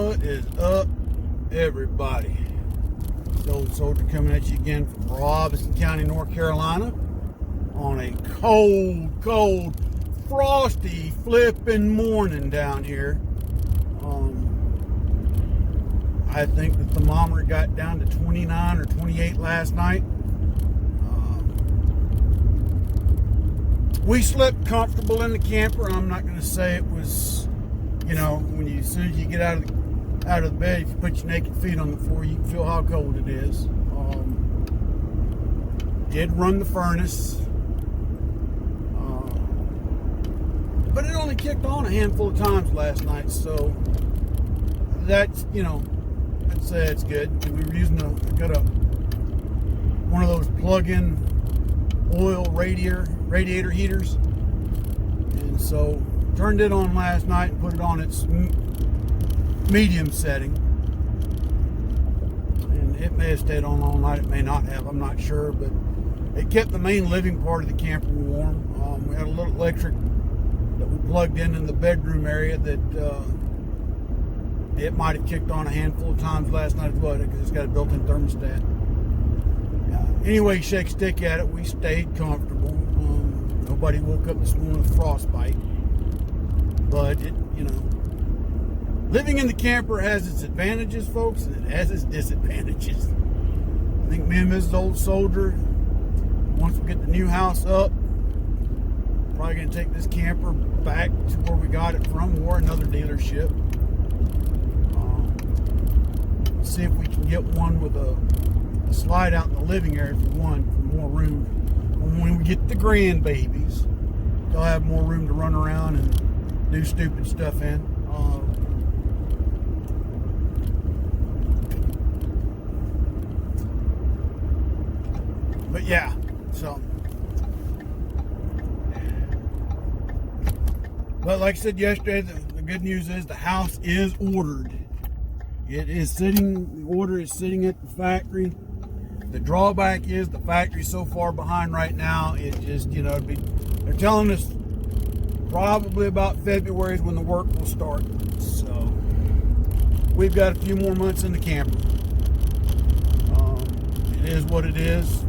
What is up, everybody? It's the Old Soldier coming at you again from Robeson County, North Carolina, on a cold, frosty, flipping morning down here. I think the thermometer got down to 29 or 28 last night. We slept comfortable in the camper. I'm not going to say it was, as soon as you get out of the bed, if you put your naked feet on the floor, you can feel how cold it is. Did run the furnace, but it only kicked on a handful of times last night, so that's, I'd say it's good. We were using one of those plug-in oil radiator heaters, and so turned it on last night and put it on its medium setting, and it may have stayed on all night, it may not have, I'm not sure, but it kept the main living part of the camper warm. We had a little electric that we plugged in the bedroom area that it might have kicked on a handful of times last night as well, because it's got a built-in thermostat. Anyway, shake a stick at it, we stayed comfortable. Nobody woke up this morning with frostbite, but living in the camper has its advantages, folks, and it has its disadvantages. I think me and Mrs. Old Soldier, once we get the new house up, probably going to take this camper back to where we got it from, or another dealership. See if we can get one with a slide out in the living area for more room. When we get the grandbabies, they'll have more room to run around and do stupid stuff in. But yeah, so. But like I said yesterday, the good news is the house is ordered. It is sitting, the order is sitting at the factory. The drawback is the factory's so far behind right now, it just, they're telling us probably about February is when the work will start. So we've got a few more months in the camper. It is what it is.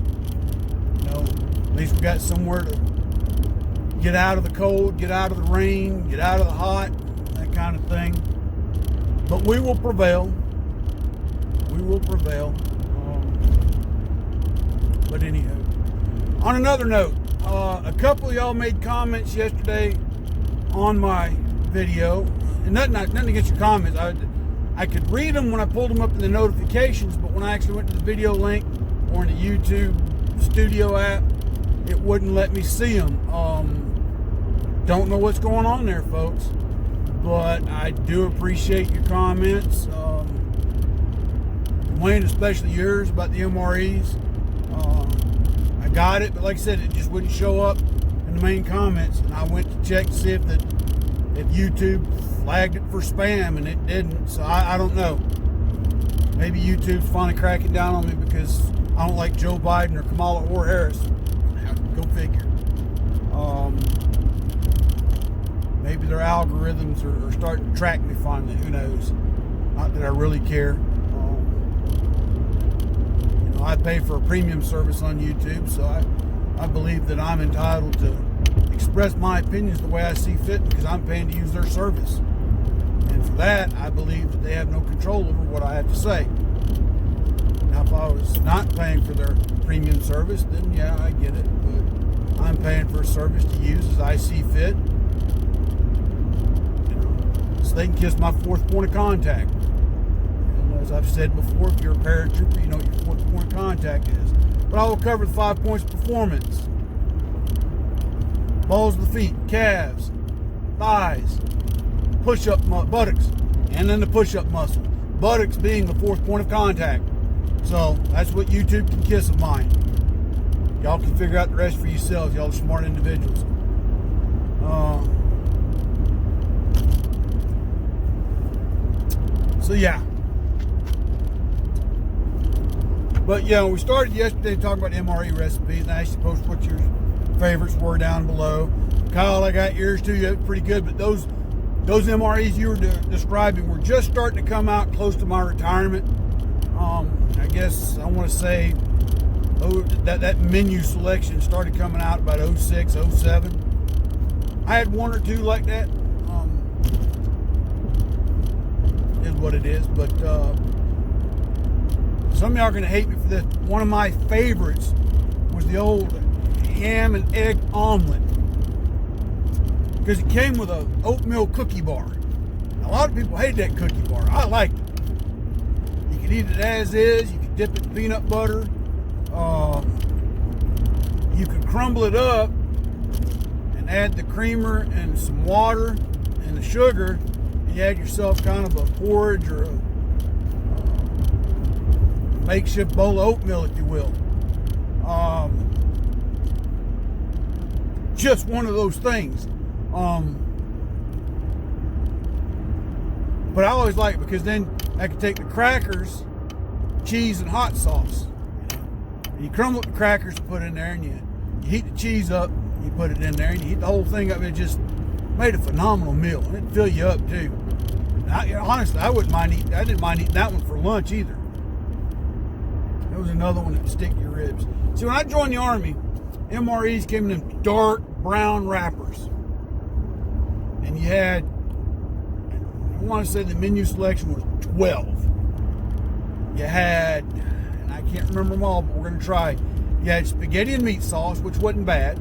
At least we got somewhere to get out of the cold, get out of the rain, get out of the hot, that kind of thing. But we will prevail. We will prevail. But anyhow, on another note, a couple of y'all made comments yesterday on my video, and nothing against your comments. I could read them when I pulled them up in the notifications, but when I actually went to the video link or in the YouTube Studio app, it wouldn't let me see them. Don't know what's going on there, folks, but I do appreciate your comments. Wayne, especially yours about the MREs. I got it, but like I said, it just wouldn't show up in the main comments, and I went to check to see if YouTube flagged it for spam, and it didn't. So I don't know. Maybe YouTube's finally cracking down on me because I don't like Joe Biden or Kamala or Harris. Go figure. Maybe their algorithms are starting to track me finally. Who knows? Not that I really care. I pay for a premium service on YouTube, so I believe that I'm entitled to express my opinions the way I see fit because I'm paying to use their service. And for that, I believe that they have no control over what I have to say. Now, if I was not paying for their premium service, then yeah, I get it. But I'm paying for a service to use as I see fit. So they can kiss my fourth point of contact. As I've said before, if you're a paratrooper, you know what your fourth point of contact is. But I will cover the 5 points of performance. Balls of the feet, calves, thighs, push-up, buttocks, and then the push-up muscle. Buttocks being the fourth point of contact. So that's what YouTube can kiss of mine. Y'all can figure out the rest for yourselves. Y'all are smart individuals. So yeah. But yeah, we started yesterday talking about MRE recipes, and I asked you to post what your favorites were down below. Kyle, I got yours too. Pretty good, but those those MREs you were describing were just starting to come out close to my retirement. I guess I want to say that menu selection started coming out about 06, 07. I had one or two like that. Is what it is. But some of y'all are going to hate me for this. One of my favorites was the old ham and egg omelet, because it came with a oatmeal cookie bar. A lot of people hate that cookie bar. I liked it. You could eat it as is. You could dip it in peanut butter. You could crumble it up and add the creamer and some water and the sugar, and you had yourself kind of a porridge or a makeshift bowl of oatmeal, if you will. Just one of those things. But I always like it because then I could take the crackers, cheese, and hot sauce. And you crumble up the crackers and put it in there, and you heat the cheese up, you put it in there, and you heat the whole thing up. It just made a phenomenal meal, and it'd fill you up too. And honestly, I didn't mind eating that one for lunch either. There was another one that would stick to your ribs. See, when I joined the Army, MREs came in them dark brown wrappers. And you had, I want to say the menu selection was 12. You had, and I can't remember them all, but we're going to try. You had spaghetti and meat sauce, which wasn't bad.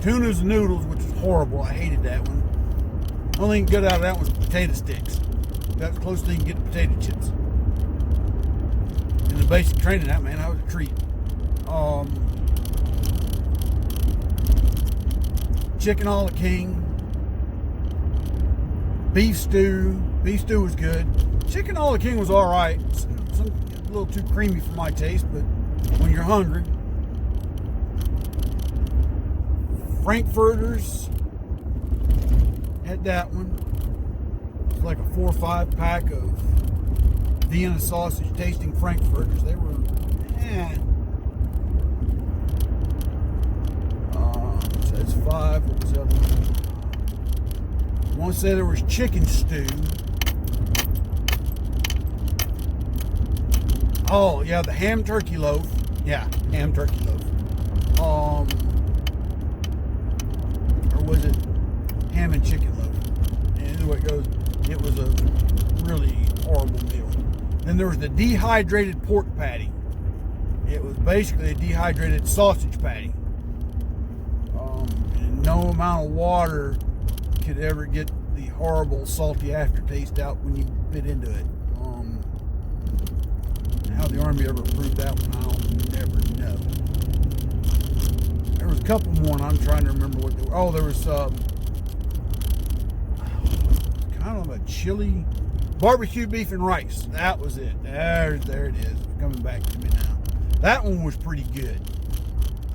Tunas and noodles, which was horrible. I hated that one. The only thing good out of that was potato sticks. That's the closest thing you can get to potato chips. In the basic training, that was a treat. Chicken a la king. Beef stew. Beef stew was good. Chicken a la king was all right. A little too creamy for my taste, but when you're hungry. Frankfurters. Had that one. It was like a 4 or 5 pack of Vienna sausage tasting Frankfurters. They were, so that's 5. What was the other one? I want to say there was chicken stew. Oh, yeah, the ham turkey loaf. Yeah, ham turkey loaf. Or was it ham and chicken loaf? And either way it goes, it was a really horrible meal. Then there was the dehydrated pork patty. It was basically a dehydrated sausage patty. And no amount of water could ever get the horrible salty aftertaste out when you bit into it. How the Army ever approved that one, I'll never know. There was a couple more, and I'm trying to remember what they were. Oh, there was kind of a chili barbecue beef and rice. That was it. There it is. It's coming back to me now. That one was pretty good,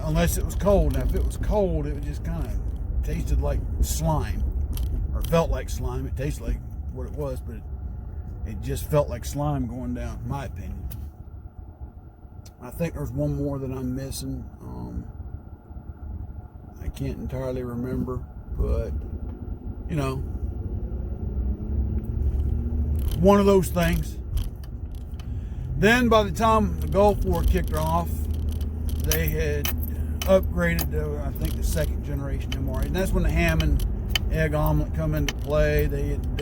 unless it was cold. Now, if it was cold, it just kind of tasted like slime, or felt like slime. It tasted like what it was, but it just felt like slime going down, in my opinion. I think there's one more that I'm missing. I can't entirely remember, but you know, one of those things. Then by the time the Gulf War kicked off, they had upgraded to, I think, the 2nd generation MRE, and that's when the ham and egg omelet come into play. They had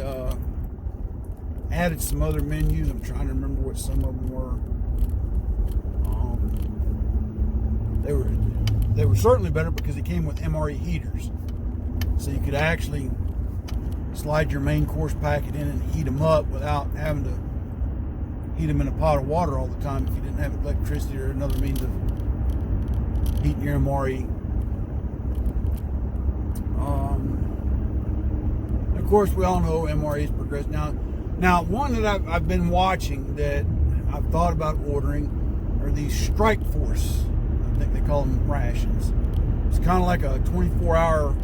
added some other menus. I'm trying to remember what some of them were. They were certainly better because they came with MRE heaters, so you could actually slide your main course packet in and heat them up without having to heat them in a pot of water all the time if you didn't have electricity or another means of heating your MRE. Of course, we all know MREs progress. Now one that I've been watching that I've thought about ordering are these Strike Force. I think they call them rations. It's kind of like a 24-hour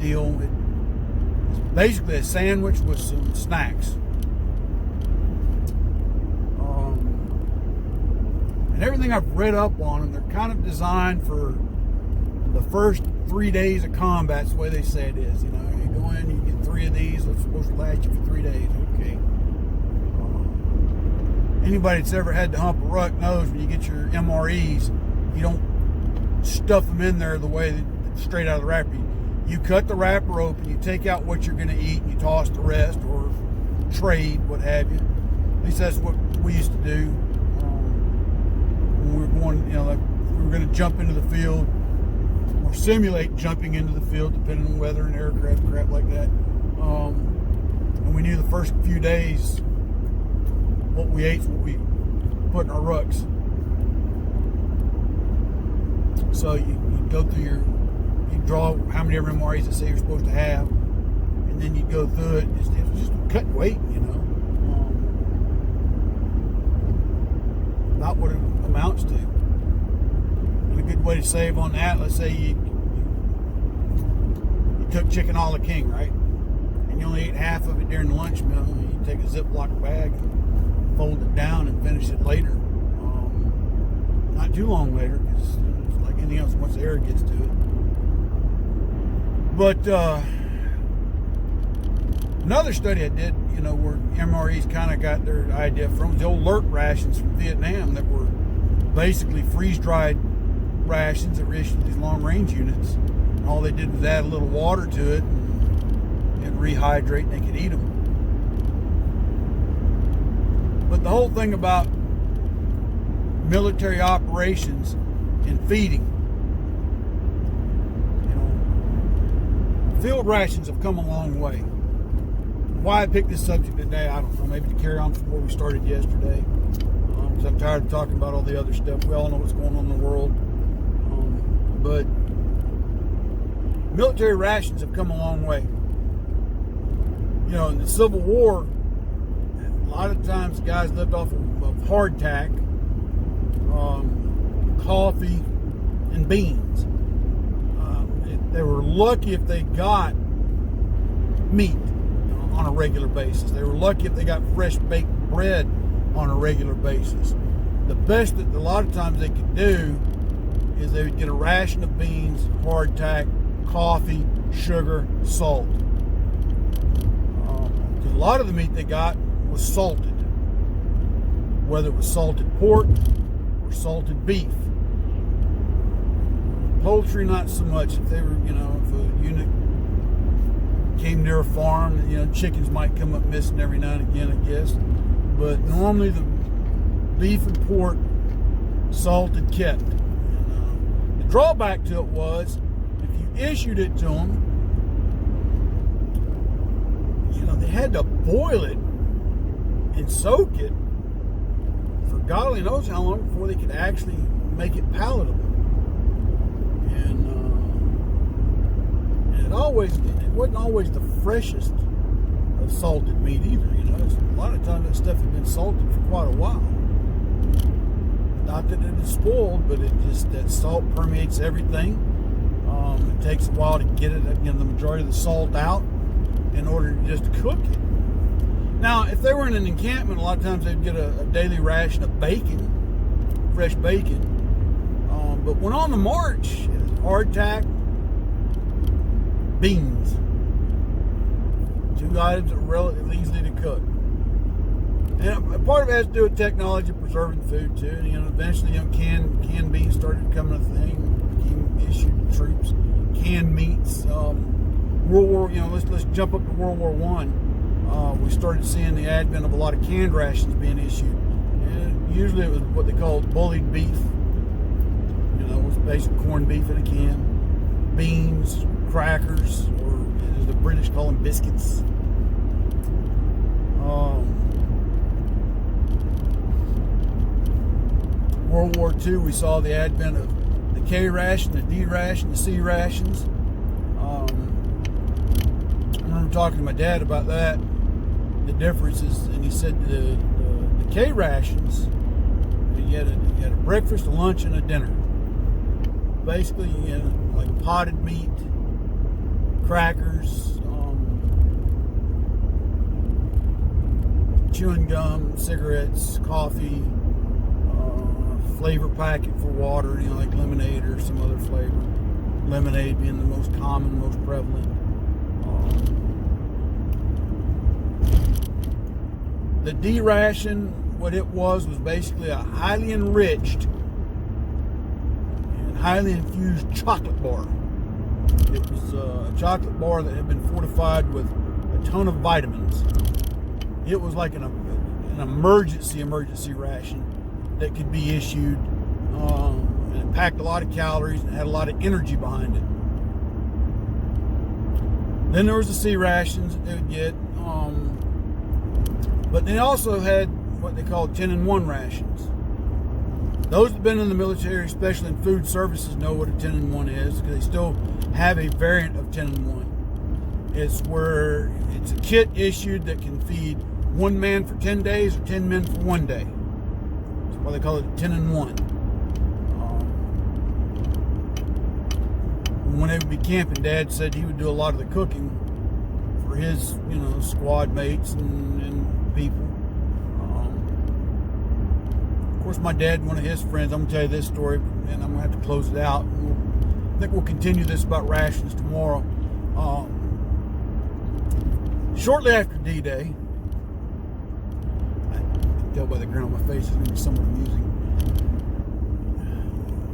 deal. It's basically a sandwich with some snacks. And everything I've read up on them, they're kind of designed for the first 3 days of combat. It's the way they say it is. You know, you go in, you get 3 of these. It's supposed to last you for 3 days. Okay. Anybody that's ever had to hump a ruck knows when you get your MREs, you don't stuff them in there the way that straight out of the wrapper. You cut the wrapper open, you take out what you're going to eat, and you toss the rest or trade, what have you. At least that's what we used to do when we were going, like we were going to jump into the field or simulate jumping into the field, depending on weather and aircraft, crap like that. And we knew the first few days what we ate is what we put in our rucks. So you go through you draw how many MREs they say you're supposed to have, and then you go through it. It's just cut weight, not what it amounts to. And a good way to save on that, let's say you took chicken a la king, right? And you only ate half of it during the lunch meal. You take a Ziploc bag and fold it down and finish it later. Not too long later, because it's like anything else, once the air gets to it. But another study I did, where MREs kind of got their idea from, the old alert rations from Vietnam that were basically freeze-dried rations that were issued to these long-range units. And all they did was add a little water to it and rehydrate, and they could eat them. But the whole thing about military operations and feeding, field rations have come a long way. Why I picked this subject today, I don't know. Maybe to carry on from where we started yesterday, because I'm tired of talking about all the other stuff. We all know what's going on in the world. But military rations have come a long way. In the Civil War, a lot of times guys lived off of hardtack, coffee, and beans. They were lucky if they got meat on a regular basis. They were lucky if they got fresh baked bread on a regular basis. The best that a lot of times they could do is they would get a ration of beans, hardtack, coffee, sugar, salt. Because a lot of the meat they got was salted, whether it was salted pork or salted beef. Poultry, not so much. If they were, if a unit came near a farm, chickens might come up missing every now and again, I guess. But normally the beef and pork, salted, kept. And, the drawback to it was, if you issued it to them, they had to boil it and soak it for golly knows how long before they could actually make it palatable. And it wasn't always the freshest of salted meat either. A lot of times that stuff had been salted for quite a while. Not that it is spoiled, but that salt permeates everything. It takes a while to get it, the majority of the salt out in order to just cook it. Now, if they were in an encampment, a lot of times they'd get a daily ration of bacon, fresh bacon. But when on the march, hardtack, beans. 2 items that are relatively easy to cook. And part of it has to do with technology, preserving food too. Eventually, canned beans started becoming a thing. Became issued to troops. Canned meats. World War, let's jump up to World War I. We started seeing the advent of a lot of canned rations being issued. And usually it was what they called bullied beef. It was basic corned beef in a can. Beans, crackers, or as the British call them, biscuits. World War II, we saw the advent of the K ration, the D ration, the C rations. I remember talking to my dad about that, the differences, and he said the K rations, you had a breakfast, a lunch, and a dinner. Basically, like potted meat, crackers, chewing gum, cigarettes, coffee, flavor packet for water, like lemonade or some other flavor. Lemonade being the most common, most prevalent. The D ration, what it was basically a highly enriched and highly infused chocolate bar. It was a chocolate bar that had been fortified with a ton of vitamins. It was like an emergency ration that could be issued, and it packed a lot of calories and had a lot of energy behind it. Then there was the C rations that they would get, but they also had what they called 10-in-1 rations. Those that have been in the military, especially in food services, know what a 10-in-1 is, because they still have a variant of 10-in-1. It's where it's a kit issued that can feed one man for 10 days or 10 men for 1 day. That's why they call it 10-in-1. When they would be camping, Dad said he would do a lot of the cooking for his, squad mates and people. Of course, my dad, one of his friends, I'm going to tell you this story, and I'm going to have to close it out. I think we'll continue this about rations tomorrow. Shortly after D-Day, I can tell by the grin on my face, it's going to be somewhat amusing.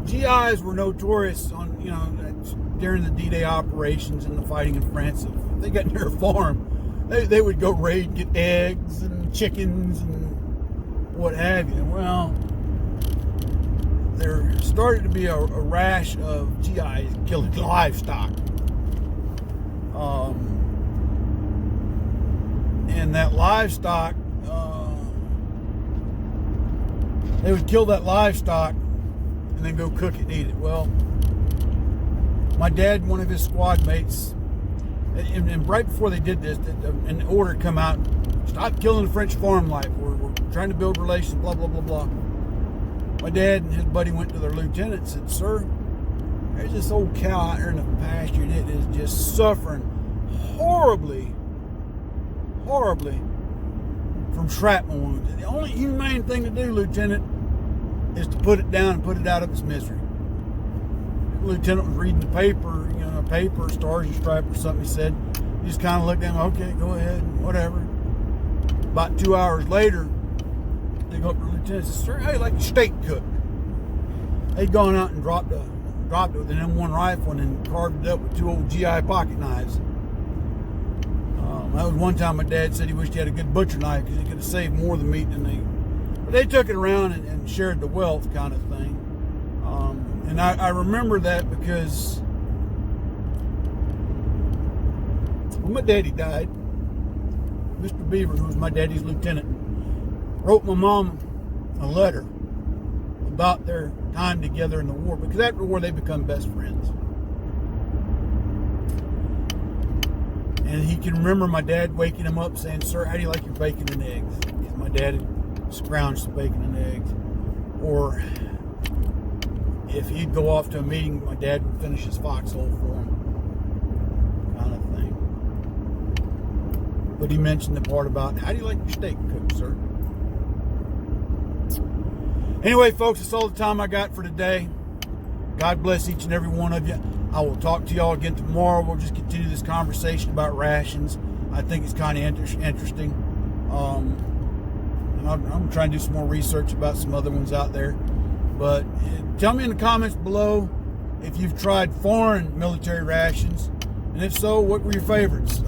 GIs were notorious on, during the D-Day operations and the fighting in France. If they got near a farm, they would go raid and get eggs and chickens and what have you. Well, there started to be a rash of GIs killing livestock. And that livestock, they would kill that livestock and then go cook it and eat it. Well, my dad, one of his squad mates, and right before they did this, an order come out, stop killing the French farm life. We're trying to build relations, blah, blah, blah, blah. My dad and his buddy went to their lieutenant and said, "Sir, there's this old cow out there in the pasture, and it is just suffering horribly from shrapnel wounds. The only humane thing to do, Lieutenant, is to put it down and put it out of its misery." The lieutenant was reading the paper, Stars and Stripes or something. He said, he just kind of looked at him, "Okay, go ahead, whatever." About 2 hours later, they go up to the lieutenant and said, "Sir, how do you like your steak cooked?" They'd gone out and dropped it with an M1 rifle and then carved it up with 2 old GI pocket knives. That was one time my dad said he wished he had a good butcher knife because he could have saved more of the meat than they. But they took it around and shared the wealth, kind of thing. And I remember that because when my daddy died, Mr. Beaver, who was my daddy's lieutenant, wrote my mom a letter about their time together in the war, because after the war they become best friends. And he can remember my dad waking him up saying, "Sir, how do you like your bacon and eggs?" Because my dad had scrounged some bacon and eggs. Or if he'd go off to a meeting, my dad would finish his foxhole for him, kind of thing. But he mentioned the part about, "How do you like your steak cooked, sir?" Anyway, folks, that's all the time I got for today. God bless each and every one of you. I will talk to y'all again tomorrow. We'll just continue this conversation about rations. I think it's kind of interesting. And I'm trying to do some more research about some other ones out there. But tell me in the comments below if you've tried foreign military rations. And if so, what were your favorites?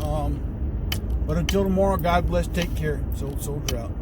But until tomorrow, God bless. Take care. Soldier out.